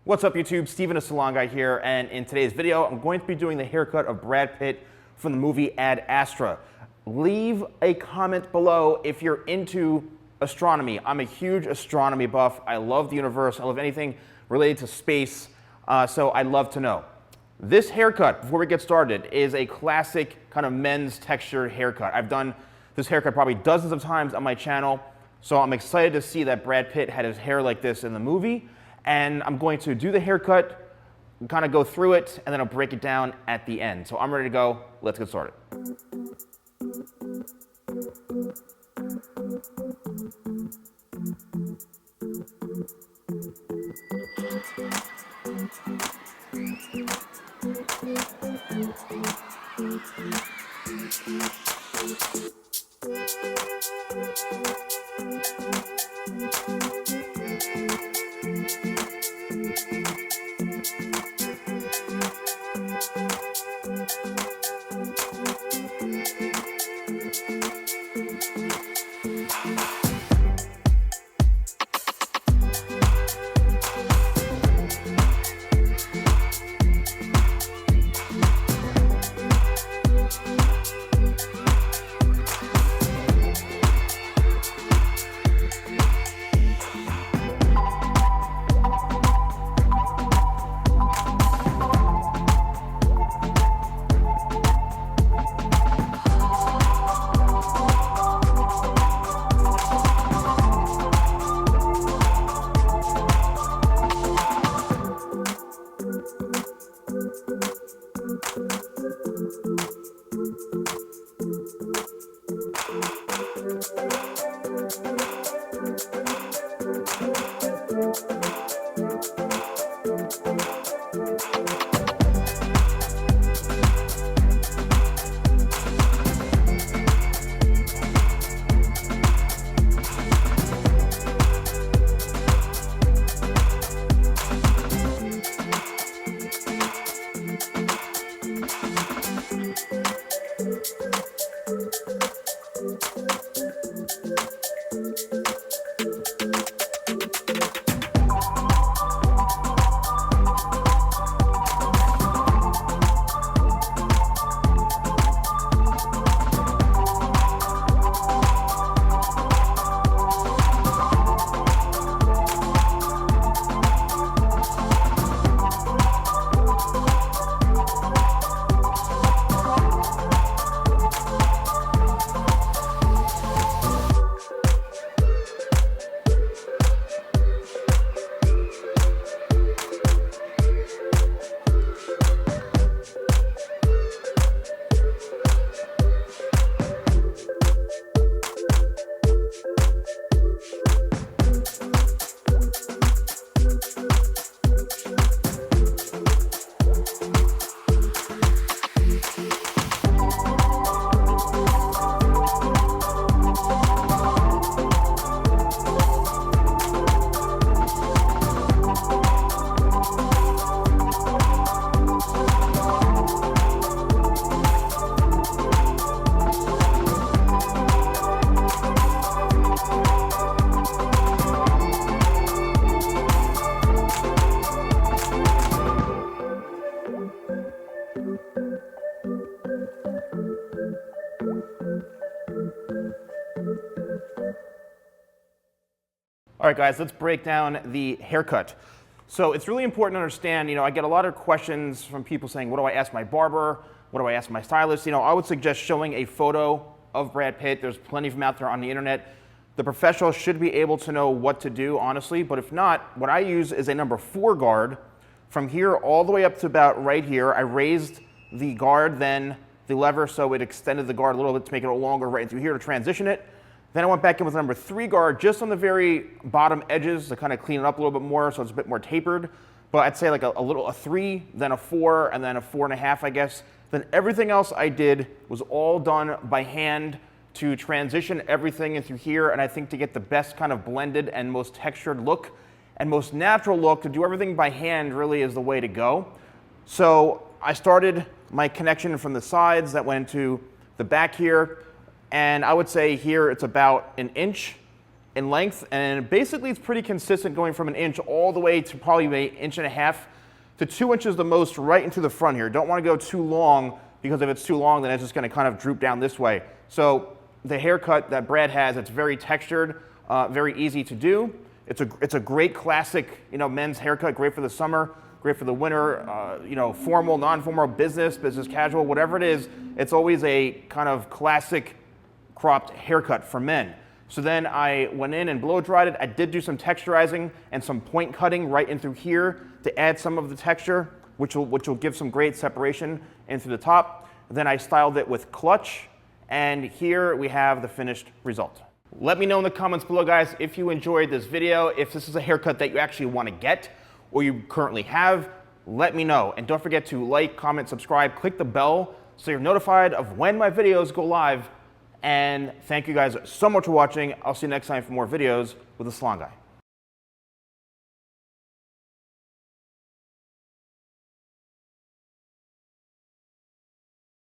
What's up YouTube, Steven TheSalonGuy here, and in today's video I'm going to be doing the haircut of Brad Pitt from the movie Astra. Leave a comment below if you're into astronomy. I'm a huge astronomy buff. I love the universe. I love anything related to space, so I'd love to know. This haircut, before we get started, is a classic kind of men's textured haircut. I've done this haircut probably dozens of times on my channel, so I'm excited to see that Brad Pitt had his hair like this in the movie. And I'm going to do the haircut, kind of go through it, and then I'll break it down at the end. So I'm ready to go. Let's get started. All right, guys, let's break down the haircut. So it's really important to understand, I get a lot of questions from people saying, what do I ask my barber? What do I ask my stylist? I would suggest showing a photo of Brad Pitt. There's plenty of them out there on the internet. The professional should be able to know what to do, honestly, but if not, what I use is a number 4 guard. From here all the way up to about right here, I raised the guard, then the lever, so it extended the guard a little bit to make it a little longer right through here to transition it. Then I went back in with a number 3 guard just on the very bottom edges to kind of clean it up a little bit more so it's a bit more tapered. But I'd say like a 3, then a 4, and then a 4.5, I guess. Then everything else I did was all done by hand to transition everything in through here, and I think to get the best kind of blended and most textured look and most natural look, to do everything by hand really is the way to go. So I started my connection from the sides that went to the back here, and I would say here it's about an inch in length, and basically it's pretty consistent going from an inch all the way to probably an inch and a half to 2 inches the most right into the front here. Don't want to go too long, because if it's too long, then it's just going to kind of droop down this way. So the haircut that Brad has, it's very textured, very easy to do. It's a great classic, men's haircut, great for the summer, great for the winter, formal, non-formal, business casual, whatever it is. It's always a kind of classic cropped haircut for men. So then I went in and blow dried it. I did do some texturizing and some point cutting right in through here to add some of the texture, which will give some great separation in through the top. Then I styled it with clutch, and here we have the finished result. Let me know in the comments below, guys, if you enjoyed this video, if this is a haircut that you actually want to get or you currently have. Let me know. And don't forget to like, comment, subscribe, click the bell so you're notified of when my videos go live. And thank you guys so much for watching. I'll see you next time for more videos with the Salon Guy.